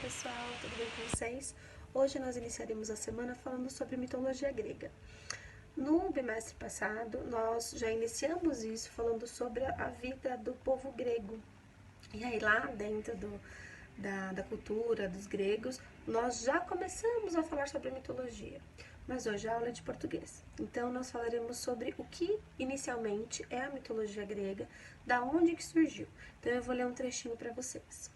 pessoal, tudo bem com vocês? Hoje nós iniciaremos a semana falando sobre mitologia grega. No bimestre passado, nós já iniciamos isso falando sobre a vida do povo grego. E aí lá dentro da cultura dos gregos, nós já começamos a falar sobre a mitologia. Mas hoje a aula é de português. Então nós falaremos sobre o que inicialmente é a mitologia grega, da onde que surgiu. Então eu vou ler um trechinho para vocês.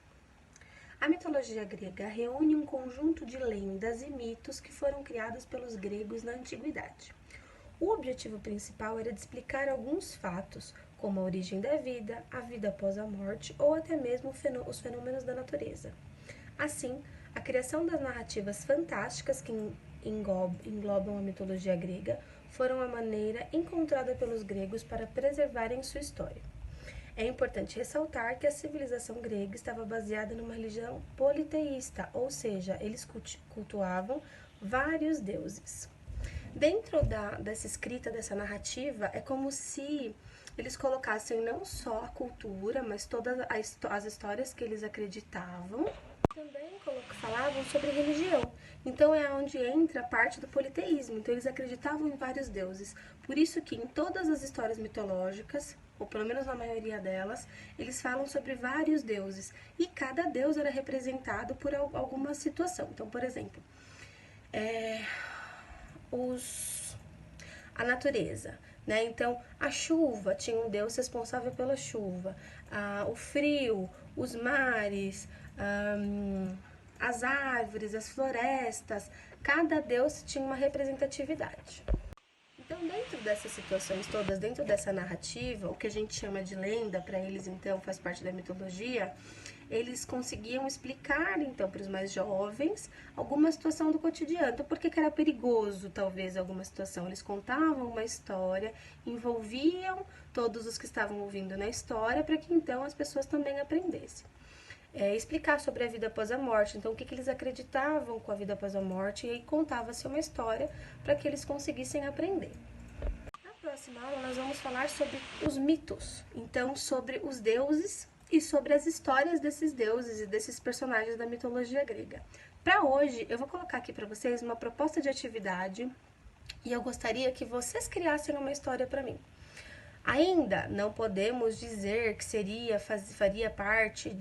A mitologia grega reúne um conjunto de lendas e mitos que foram criados pelos gregos na antiguidade. O objetivo principal era de explicar alguns fatos, como a origem da vida, a vida após a morte ou até mesmo os fenômenos da natureza. Assim, a criação das narrativas fantásticas que englobam a mitologia grega foram a maneira encontrada pelos gregos para preservarem sua história. É importante ressaltar que a civilização grega estava baseada numa religião politeísta, ou seja, eles cultuavam vários deuses. Dentro dessa escrita, dessa narrativa, é como se eles colocassem não só a cultura, mas todas as histórias que eles acreditavam. Também falavam sobre religião. Então é onde entra a parte do politeísmo. Então eles acreditavam em vários deuses. Por isso que em todas as histórias mitológicas, ou pelo menos na maioria delas, eles falam sobre vários deuses. E cada deus era representado por alguma situação. Então, por exemplo, a natureza, né? Então, a chuva tinha um deus responsável pela chuva, o frio, os mares, as árvores, as florestas, cada deus tinha uma representatividade. Então, dentro dessas situações todas, dentro dessa narrativa, o que a gente chama de lenda, para eles, então, faz parte da mitologia, eles conseguiam explicar, então, para os mais jovens, alguma situação do cotidiano. Então, por que era perigoso, talvez, alguma situação? Eles contavam uma história, envolviam todos os que estavam ouvindo na história, para que, então, as pessoas também aprendessem. Explicar sobre a vida após a morte, então o que eles acreditavam com a vida após a morte, e aí contava-se uma história para que eles conseguissem aprender. Na próxima aula nós vamos falar sobre os mitos, então sobre os deuses e sobre as histórias desses deuses e desses personagens da mitologia grega. Para hoje eu vou colocar aqui para vocês uma proposta de atividade e eu gostaria que vocês criassem uma história para mim. Ainda não podemos dizer que faria parte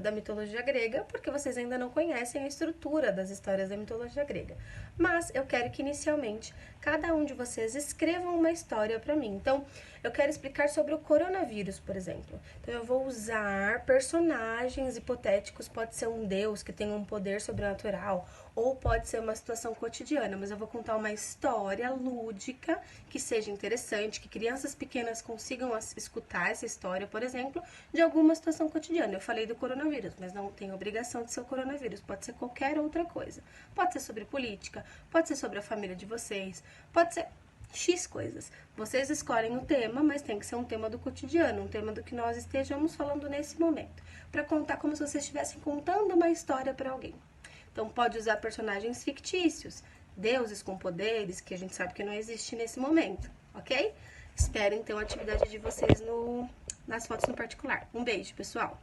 da mitologia grega, porque vocês ainda não conhecem a estrutura das histórias da mitologia grega. Mas eu quero que inicialmente cada um de vocês escrevam uma história para mim. Então, eu quero explicar sobre o coronavírus, por exemplo. Então, eu vou usar personagens hipotéticos, pode ser um deus que tem um poder sobrenatural, ou pode ser uma situação cotidiana, mas eu vou contar uma história lúdica que seja interessante, que crianças pequenas consigam escutar essa história, por exemplo, de alguma situação cotidiana. Eu falei do coronavírus, mas não tem obrigação de ser o coronavírus, pode ser qualquer outra coisa. Pode ser sobre política, pode ser sobre a família de vocês, pode ser X coisas. Vocês escolhem o tema, mas tem que ser um tema do cotidiano, um tema do que nós estejamos falando nesse momento, para contar como se vocês estivessem contando uma história para alguém. Então, pode usar personagens fictícios, deuses com poderes, que a gente sabe que não existe nesse momento, ok? Espero, então, a atividade de vocês nas fotos no particular. Um beijo, pessoal!